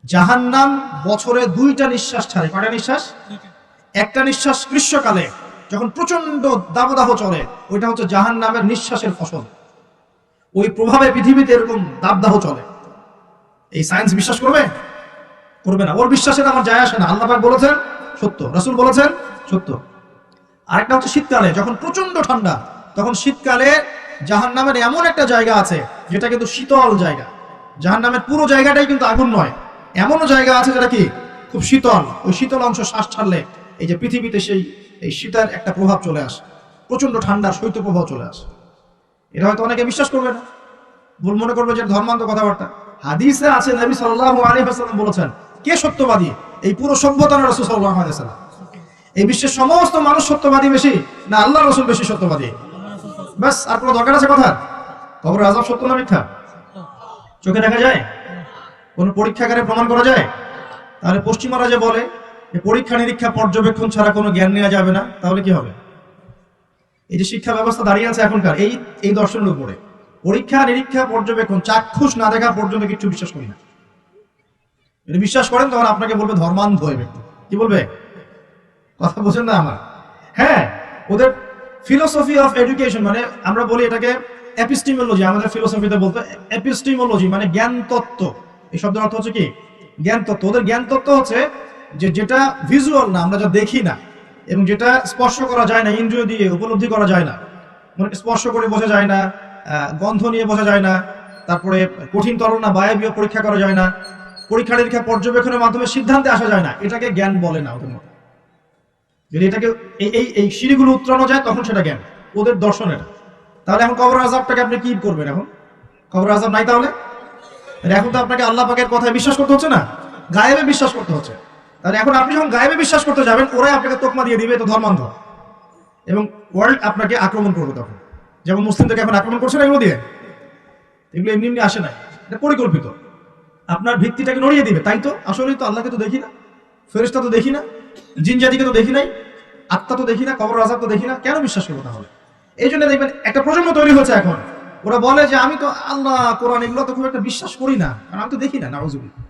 জাহান্নাম বছরে 2টা নিঃশ্বাস ছাড়ে। কয়টা নিঃশ্বাস? একটা নিঃশ্বাস গ্রীষ্মকালে যখন প্রচন্ড দাবদাহ চলে, ওইটা হচ্ছে জাহান্নামের নিঃশ্বাসের ফসল। ওই প্রভাবে পৃথিবীতে এরকম দাবদাহ চলে। এই সায়েন্স বিশ্বাস করবে? করবে না। ওর বিশ্বাসের আমার যায় আসে না। আল্লাহ পাক বলেছেন সত্য, রাসূল বলেছেন সত্য। আরেকটা হচ্ছে শীতকালে যখন প্রচন্ড ঠান্ডা, তখন শীতকালে জাহান্নামের এমন একটা জায়গা আছে যেটা কিন্তু শীতল জায়গা। জাহান্নামের পুরো জায়গাটাই কিন্তু আগুন নয়, এমনও জায়গা আছে যেটা কি খুব শীতল। ওই শীতল অংশ শ্বাস ছাড়লে এই যে পৃথিবীতে এই শীতের একটা প্রভাব চলে আসে, প্রচন্ড ঠান্ডার শৈত্য প্রভাব চলে আসে। এটা হয়তো অনেকে বিশ্বাস করবে না, ভুল মনে করবে যে ধর্মান্ত কথাবার্তা। হাদিসে আছে নবী সাল্লাল্লাহু আলাইহি ওয়াসাল্লাম বলেছেন, কে সত্যবাদী? এই পুরো সভ্যতা না রাসূল সাল্লাল্লাহু আলাইহি ওয়াসাল্লাম? এই বিশ্বের সমস্ত মানুষ সত্যবাদী বেশি না আল্লাহ রাসূল বেশি সত্যবাদী? বাস, আর কোনো দরকার আছে কথা? কবরের আযাব সত্য না মিথ্যা? চোখে দেখা যায়? কোন পরীক্ষাগারে প্রমাণ করা যায়? তাহলে পশ্চিমারা যে বলে যে পরীক্ষা নিরীক্ষা পর্যবেক্ষণ ছাড়া কোনো জ্ঞান নেওয়া যাবে না, তাহলে কি হবে? এই যে শিক্ষা ব্যবস্থা দাঁড়িয়ে আছে এখনকার এই দর্শনের উপরে, পরীক্ষা নিরীক্ষা পর্যবেক্ষণ চাক্ষুষ না দেখা পর্যন্ত কিছু বিশ্বাস করি না। যদি বিশ্বাস করেন তখন আপনাকে বলবে ধর্মান্ধ হয়ে ব্যক্তি। কি বলবে? কথা বোঝেন না আমার? হ্যাঁ, ওদের ফিলোসফি অফ এডুকেশন, মানে আমরা বলি এটাকে এপিস্টিমোলজি, আমাদের ফিলোসফিতে বলতে এপিস্টিমোলজি মানে জ্ঞান তত্ত্ব। এই শব্দের অর্থ হচ্ছে কি? জ্ঞান তত্ত্ব। ওদের জ্ঞান তত্ত্ব হচ্ছে যে যেটা ভিজুয়াল না, আমরা যা দেখি না এবং যেটা স্পর্শ করা যায় না, ইন্দ্রিয় দিয়ে উপলব্ধি করা যায় না, মানে স্পর্শ করে বোঝা যায় না, গন্ধ নিয়ে বোঝা যায় না, তারপরে কঠিন তরল না বায়বীয় পরীক্ষা করা যায় না, পরীক্ষা নিরীক্ষা পর্যবেক্ষণের মাধ্যমে সিদ্ধান্তে আসা যায় না, এটাকে জ্ঞান বলে না ওদের মতো। যদি এটাকে এই সিঁড়িগুলো উত্তরানো যায় তখন সেটা জ্ঞান, ওদের দর্শন এটা। তাহলে এখন কবর আযাবটাকে আপনি কি করবেন? এখন কবর আযাব নাই তাহলে? এখন তো আপনাকে আল্লাহ পাকের কথায় বিশ্বাস করতে হচ্ছে না, গায়েবে বিশ্বাস করতে হচ্ছে। তাহলে এখন আপনি যখন গায়েবে বিশ্বাস করতে যাবেন, ওরাই আপনাকে তোকমা দিয়ে দিবে এটা ধর্মান্ধ, এবং ওয়ার্ল্ড আপনাকে আক্রমণ করবে তখন। যেমন মুসলিমদেরকে এখন আক্রমণ করছে না এগুলো দিয়ে, এগুলো এমনি এমনি আসে না, এটা পরিকল্পিত। আপনার ভিত্তিটাকে নড়িয়ে দিবে। তাই তো আসলেই তো আল্লাহকে তো দেখি না, ফেরেশতা তো দেখি না, জিন জাতিকে তো দেখি নাই, আত্মা তো দেখি না, কবর আযাব তো দেখি না, কেন বিশ্বাস করবো তাহলে? এই জন্য দেখবেন একটা প্রজন্ম তৈরি হচ্ছে এখন, ওরা বলে যে আমি তো আল্লাহ কোরআন এগুলো তো খুব একটা বিশ্বাস করি না, কারণ আমি তো দেখি না। নাউজুবিল্লাহ।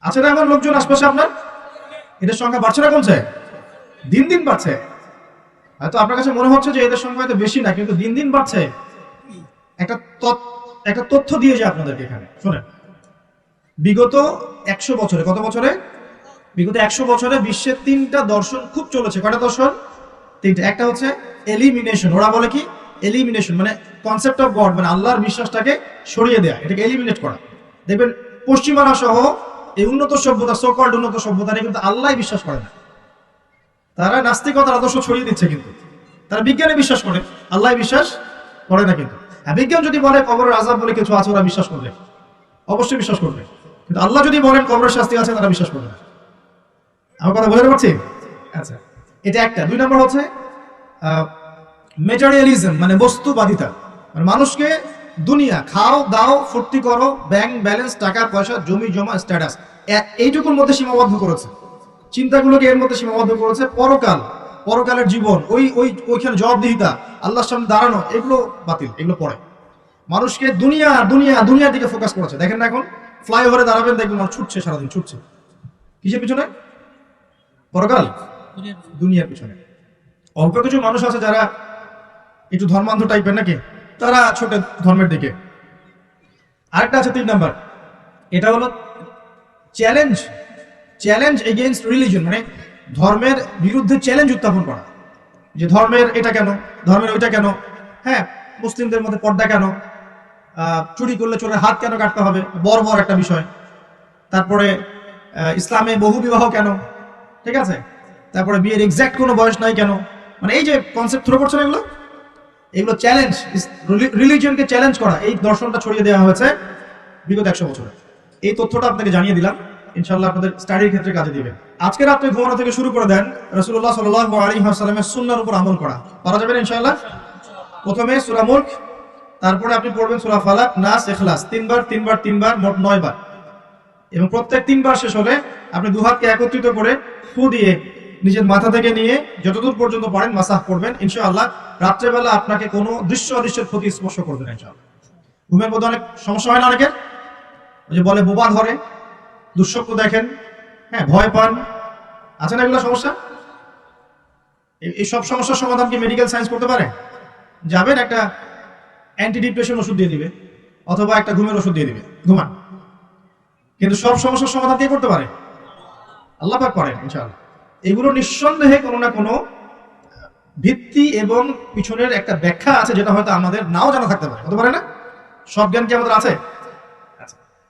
আছে না এমন লোকজন আশপাশে আপনার? এদের সংখ্যা বাড়ছে না কমছে? দিন দিন বাড়ছে। হয়তো আপনার কাছে মনে হচ্ছে যে এদের সংখ্যা হয়তো বেশি না, কিন্তু দিন দিন বাড়ছে। একটা তথ্য দিয়ে যায় আপনাদেরকে এখানে, শোনেন। বিগত 100 বছরে, কত বছরে? বিগত 100 বছরে বিশ্বের 3টা দর্শন খুব চলেছে। কয়টা দর্শন? 3টা। একটা হচ্ছে এলিমিনেশন, ওরা বলে কি এলিমিনেশন, মানে কনসেপ্ট অফ গড, মানে আল্লাহর বিশ্বাসটাকে সরিয়ে দেয়া, এটাকে এলিমিনেট করা। দেখবেন পশ্চিমারা সহ এই উন্নত সভ্যতা, সো কল্ড উন্নত সভ্যতা কিন্তু আল্লাহ বিশ্বাস করে না। তারা নাস্তিকতার আদর্শ ছড়িয়ে দিচ্ছে, কিন্তু তারা বিজ্ঞানে বিশ্বাস করে, আল্লাহ বিশ্বাস করে না। কিন্তু হ্যাঁ, বিজ্ঞান যদি বলে কবরের আযাব বলে কিছু আছে, ওরা বিশ্বাস করবে, অবশ্যই বিশ্বাস করবে। কিন্তু আল্লাহ যদি বলেন কবরের শাস্তি আছে, তারা বিশ্বাস করবে না। আমার কথা বোঝাতে পারছি? আচ্ছা, এটা একটা। 2 নম্বর হচ্ছে মেটেরিয়ালিজম, মানে বস্তুবাদিতা, মানে মানুষকে দুনিয়া, খাও দাও ফুর্তি করো, ব্যাংক ব্যালেন্স, টাকা পয়সা, জমি জমা, স্ট্যাটাস, এইটুকুর মধ্যে সীমাবদ্ধ করেছে। চিন্তাগুলোকে এর মধ্যে সীমাবদ্ধ করেছে। পরকালের জীবন, ওইখানে জবাবদিহিতা, আল্লাহর সামনে দাঁড়ানো, এগুলো বাতিল, এগুলো পড়ে। মানুষকে দুনিয়ার দিকে ফোকাস করেছে। দেখেন না এখন ফ্লাইওভারে দাঁড়াবেন, দেখবেন মানুষ ছুটছে, সারাদিন ছুটছে কিসের পিছনে? পরকাল, দুনিয়ার পিছনে। অল্প কিছু মানুষ আছে যারা একটু ধর্মান্ধ টাইপের নাকি, তারা ছোট ধর্মের দিকে। আরেকটা আছে 3 নাম্বার, এটা হলো চ্যালেঞ্জ এগেইনস্ট রিলিজন, মানে ধর্মের বিরুদ্ধে চ্যালেঞ্জ উত্থাপন করা, যে ধর্মের এটা কেন, ধর্মের ওইটা কেন, হ্যাঁ মুসলিমদের মধ্যে পর্দা কেন, চুরি করলে চোরের হাত কেন কাটতে হবে, বড় একটা বিষয়। তারপরে ইসলামে বহু বিবাহ কেন, ঠিক আছে, তারপরে বিয়ের এক্সাক্ট কোনো বয়স নাই কেন, মানে এই যে কনসেপ্ট থ্রো করছেন, এগুলো চ্যালেঞ্জ, রিলিজিয়নকে চ্যালেঞ্জ করা, এই দর্শনটা ছড়িয়ে দেওয়া হয়েছে বিগত 100 বছরে। এই তথ্যটা আপনাকে জানিয়ে দিলাম, ইনশাআল্লাহ আপনাদের স্টাডির ক্ষেত্রে কাজে দিবে। আজকে রাতে ঘুমানো থেকে শুরু করে দেন রাসূলুল্লাহ সাল্লাল্লাহু আলাইহি ওয়াসাল্লামের সুন্নাহর উপর আমল করা, পারা যাবে ইনশাআল্লাহ। প্রথমে সূরা মুলক, তারপরে আপনি পড়বেন সূরা ফালাক, নাস, ইখলাস, 3বার, মোট 9 বার, এবং প্রত্যেক 3 বার শেষ হলে আপনি দুহাতকে একত্রিত করে ফু দিয়ে নিজের মাথা থেকে নিয়ে যতদূর পর্যন্ত পারেন মাসাহ করবেন। ইনশাআল্লাহ রাত্রেবেলা আপনাকে কোনো দৃশ্য অদৃশ্যের ক্ষতি স্পর্শ করবে না ইনশাআল্লাহ। ঘুমের মধ্যে অনেক সমস্যা হয় না অনেকের, ওই যে বলে বোবা ধরে, দুঃস্বপ্ন দেখেন, হ্যাঁ ভয় পান, আছে না এগুলো সমস্যা? এই সব সমস্যার সমাধান কি মেডিকেল সায়েন্স করতে পারে? যাবেন একটা অ্যান্টি ডিপ্রেশন ওষুধ দিয়ে দিবে অথবা একটা ঘুমের ওষুধ দিয়ে দিবে, ঘুমান। কিন্তু সব সমস্যার সমাধান কে করতে পারে? আল্লাহ পাক পারেন ইনশাআল্লাহ। এগুলো নিঃসন্দেহে কোনো না কোনো ভিত্তি এবং পিছনের একটা ব্যাখ্যা আছে, যেটা হয়তো আমাদের নাও জানা থাকতে পারে, হতে পারে না? সব জ্ঞান কি আমাদের আছে?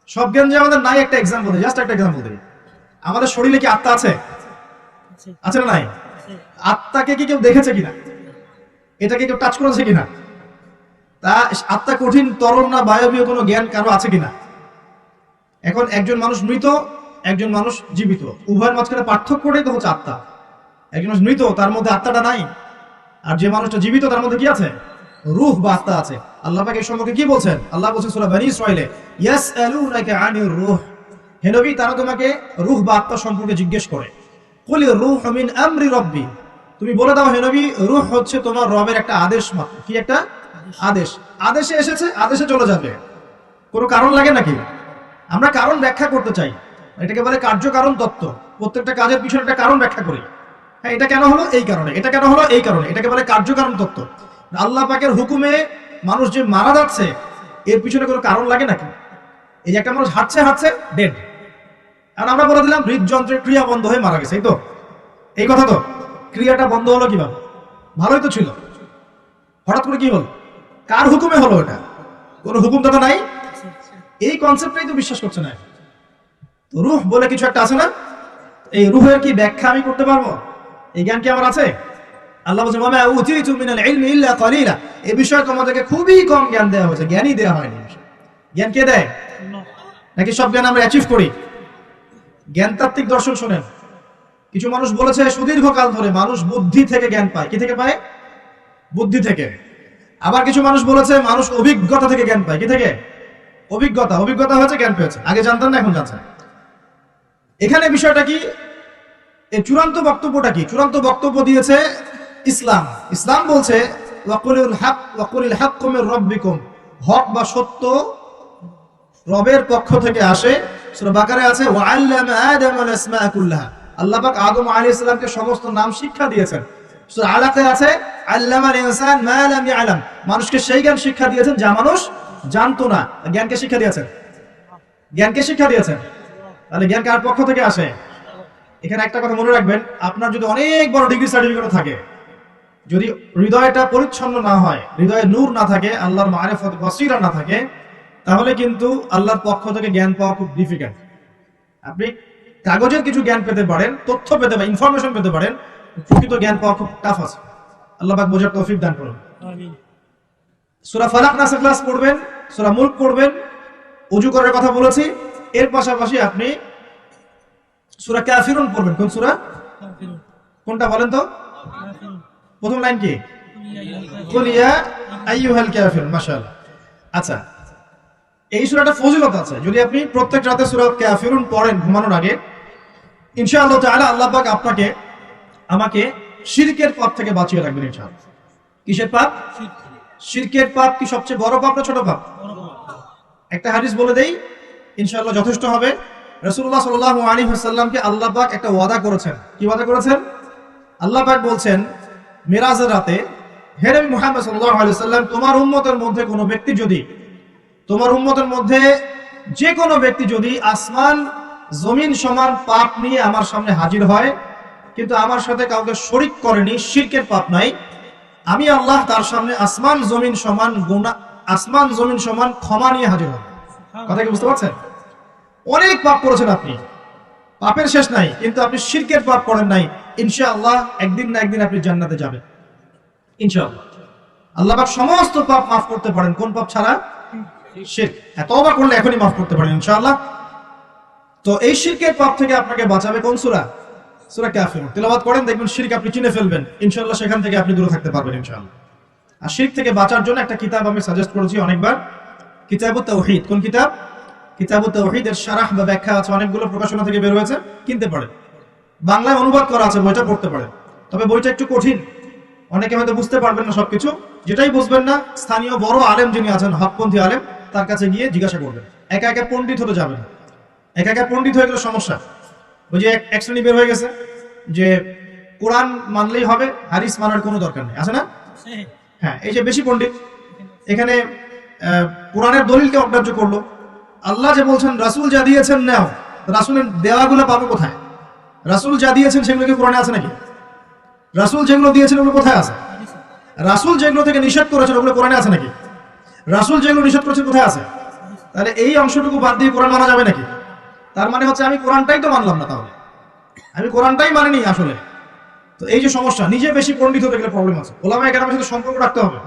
সব জ্ঞান যে আমাদের নাই, একটা এক্সাম্পল দিই, জাস্ট একটা এক্সাম্পল দিই। আমাদের শরীরে কি আত্মা আছে? আছে না নাই? আত্মাকে কি কেউ দেখেছে কিনা? এটাকে কেউ টাচ করেছে কিনা? তা আত্মা কঠিন, তরল না বায়বীয় কোনো জ্ঞান কারো আছে কিনা? এখন একজন মানুষ মৃত, একজন মানুষ জীবিত, উভয়ের মাঝখানে পার্থক্যটাই তো হচ্ছে আত্মা। একজন মানুষ মৃত, তার মধ্যে আত্মাটা নাই, আর যে মানুষটা জীবিত তার মধ্যে কি আছে? রূহ বা আত্মা আছে। আল্লাহ পাক এই সম্পর্কে কি বলছেন? আল্লাহ বলছেন সূরা বনী ইসরাঈলে, ইয়াসআলুনাকা আনির রূহ, হে নবী তারা তোমাকে রূহ বা আত্মা সম্পর্কে জিজ্ঞেস করে। কুলির রূহু মিন আমরি রাব্বি, তুমি বলে দাও হে নবী, রূহ হচ্ছে তোমার রবের একটা আদেশ মাত্র। কি একটা আদেশ? আদেশে এসেছে, আদেশে চলে যাবে। কোনো কারণ লাগে নাকি? আমরা কারণ ব্যাখ্যা করতে চাই, এটাকে বলে কার্যকারণ তত্ত্ব। প্রত্যেকটা কাজের পিছনে একটা কারণ ব্যাখ্যা করি। হ্যাঁ, এটা কেন হলো এই কারণে, এটা কেন হলো এই কারণে, এটাকে বলে কার্যকারণ তত্ত্ব। আল্লাহ পাকের হুকুমে মানুষ যে মারা যাচ্ছে, এর পিছনে কোনো কারণ লাগে নাকি? এই যে একটা মানুষ হাঁটছে হাঁটছে ডেড, আর আমরা বলে দিলাম হৃদযন্ত্রের ক্রিয়া বন্ধ হয়ে মারা গেছে, এই তো, এই কথা তো। ক্রিয়াটা বন্ধ হলো কিভাবে? ভালোই তো ছিল, হঠাৎ করে কি হলো? কার হুকুমে হলো? এটা কোনো হুকুম তো নাই। এই কনসেপ্টটাই তো বিশ্বাস করছে না। তো রূহ বলে কিছু একটা আছে না? এই রূহের কি ব্যাখ্যা আমি করতে পারবো? এই জ্ঞান কি আমার আছে? আল্লাহ বলছেন ওয়া মা উতিতু মিনাল ইলমি ইল্লা কালিলা, এই বিষয়ে তোমাদেরকে খুবই কম জ্ঞান দেওয়া হয়েছে, জ্ঞানই দেওয়া হয়নি। জ্ঞান কে দেয়? নাকি সব জ্ঞান আমরা অ্যাচিভ করি? জ্ঞানতাত্ত্বিক দর্শন শোনেন, কিছু মানুষ বলেছে সুদীর্ঘকাল ধরে মানুষ বুদ্ধি থেকে জ্ঞান পায়। কি থেকে পায়? বুদ্ধি থেকে। আবার কিছু মানুষ বলেছে মানুষ অভিজ্ঞতা থেকে জ্ঞান পায়। কি থেকে? অভিজ্ঞতা। অভিজ্ঞতা হয়েছে, জ্ঞান পেয়েছে, আগে জানতেন না এখন জানছেন। এখানে বিষয়টা কি? এই চূড়ান্ত বক্তব্যটা কি? চূড়ান্ত বক্তব্য দিয়েছে ইসলাম। ইসলাম বলছে ওয়াকুলিল হক ওয়াকুলিল হাক্কু মির রাব্বিকুম, হক বা সত্য রবের পক্ষ থেকে আসে। সূরা বাকারায় আছে ওয়াআল্লামা আদামাল আসমাআ কুল্লাহা, আল্লাহ পাক আদম আলাইহিস সালামকে সমস্ত নাম শিক্ষা দিয়েছেন। সূরা আলাকে আছে আল্লামাল ইনসান মা লাম ইয়ালাম, মানুষকে সেই জ্ঞান শিক্ষা দিয়েছেন যা মানুষ জানতো না। জ্ঞানকে শিক্ষা দিয়েছেন, জ্ঞানকে শিক্ষা দিয়েছেন। তাহলে জ্ঞান কার পক্ষ থেকে আসে? এখানে একটা কথা মনে রাখবেন, আপনার যদি অনেক বড় ডিগ্রি সার্টিফিকেট থাকে, যদি হৃদয়টা পরিচ্ছন্ন না হয়, হৃদয়ে নূর না থাকে, আল্লাহর মারিফত বসিরা না থাকে, তাহলে কিন্তু আল্লাহর পক্ষ থেকে জ্ঞান পাওয়া খুব ডিফিকাল্ট। আপনি কাগজের কিছু জ্ঞান পেতে পারেন, তথ্য পেতে পারেন, ইনফরমেশন পেতে পারেন, প্রকৃত জ্ঞান পাওয়া খুব টাফ আছে। আল্লাহ পাক বোঝার তৌফিক দান করুন। আমিন। সূরা ফালাক নাস ক্লাস পড়বেন, সূরা মুলক পড়বেন, ওযু করার কথা বলেছি। এর পাশাপাশি আপনি সূরা কাফিরুন পড়বেন। কোন সূরা? কাফিরুন। কোনটা বলেন তো? কাফিরুন। প্রথম লাইন কি? কুল ইয়া আইয়ুহাল কাফিরুন। মাশাআল্লাহ। আচ্ছা, এই সূরাটা ফজিলত আছে। যদি আপনি প্রত্যেক রাতে সূরা কাফিরুন পড়েন ঘুমানোর আগে, ইনশাআল্লাহ তাআলা আল্লাহ পাক আপনাকে আমাকে শিরকের পাপ থেকে বাঁচিয়ে রাখবেন ইনশাআল্লাহ। কিসের পাপ? শিরকের পাপ কি সবচেয়ে বড় পাপ না ছোট পাপ? একটা হাদিস বলে দেই, ইনশাআল্লাহ যথেষ্ট হবে। রাসূলুল্লাহ সাল্লাল্লাহু আলাইহি ওয়াসাল্লামকে আল্লাহ পাক একটা ওয়াদা করেছেন। কি ওয়াদা করেছেন? আল্লাহ পাক বলছেন মিরাজের রাতে, হে নবী মুহাম্মদ সাল্লাল্লাহু আলাইহি ওয়াসাল্লাম, তোমার উম্মতের মধ্যে কোনো ব্যক্তি যদি, তোমার উম্মতের মধ্যে যে কোনো ব্যক্তি যদি আসমান জমিন সমান পাপ নিয়ে আমার সামনে হাজির হয়, কিন্তু আমার সাথে কাউকে শরীক করেনি, শিরকের পাপ নাই, আমি আল্লাহ তার সামনে আসমান জমিন সমান গুনাহ, আসমান জমিন সমান ক্ষমা নিয়ে হাজির হব। কথা কি বুঝতে পারছেন? অনেক পাপ করেছেন আপনি, পাপের শেষ নাই, কিন্তু আপনি শিরকের পাপ করেন নাই। ইনশাআল্লাহ একদিন না একদিন আপনি জান্নাতে যাবেন ইনশাআল্লাহ। আল্লাহ পাক সমস্ত পাপ মাফ করতে পারেন, কোন পাপ ছাড়া? শিরক। তওবা করলে এখনই মাফ করতে পারেন ইনশাআল্লাহ। তো এই শিরকের পাপ থেকে আপনাকে বাঁচাবে কোন সূরা? সূরা কাফিরুন। তেলাওয়াত করেন, দেখবেন শিরক আপনি চিনে ফেলবেন ইনশাআল্লাহ, সেখান থেকে আপনি দূরে থাকতে পারবেন ইনশাআল্লাহ। আর শিরক থেকে বাঁচার জন্য একটা কিতাব আমি সাজেস্ট করেছি অনেকবার, কিতাবুত তাওহীদ। কোন কিতাব? কিতাবুত তাওহীদ। এর শারাহ বা ব্যাখ্যা আছে, অনেকগুলো প্রকাশনা থেকে বের হয়েছে, কিনতে পারেন। বাংলায় অনুবাদ করা আছে, বইটা পড়তে পারেন। তবে বইটা একটু কঠিন, অনেকে হয়তো বুঝতে পারবেন না সবকিছু। যেটাই বুঝবেন না, স্থানীয় বড় আলেম যিনি আছেন, হকপন্থী আলেম, তার কাছে গিয়ে জিজ্ঞাসা করবেন। একা একা পণ্ডিত হতে যাবেন। একা একা পণ্ডিত হয়ে গেলে সমস্যা। ওই যে এক শ্রেণী বের হয়ে গেছে যে কোরআন মানলেই হবে, হাদিস মানার কোনো দরকার নেই, আছে না? হ্যাঁ, এই যে বেশি পণ্ডিত এখানে কোরআনের দলিলকে অগ্রাহ্য করলো। আল্লাহ যে বলছেন রাসূল যা দিয়েছেন নাও, রাসূলের দেওয়াগুলো পাবো কোথায়? রাসূল যা দিয়েছেন সেগুলো কি কোরআনে আছে নাকি? রাসূল যেগুলো দিয়েছেন ওগুলো কোথায় আছে? রাসূল যেগুলো থেকে নিষেধ করেছেন ওগুলো কোরআনে আছে নাকি? রাসূল যেগুলো নিষেধ করেছেন কোথায় আছে? তাহলে এই অংশটুকু বাদ দিয়ে কোরআন মানা যাবে নাকি? তার মানে হচ্ছে আমি কোরআনটাই তো মানলাম না, তাহলে আমি কোরআনটাই মানিনি আসলে। তো এই যে সমস্যা, নিজে বেশি পণ্ডিত হতে গেলে প্রবলেম আছে। ওলামায়ে কেরামের সাথে সম্পর্ক রাখতে হবে।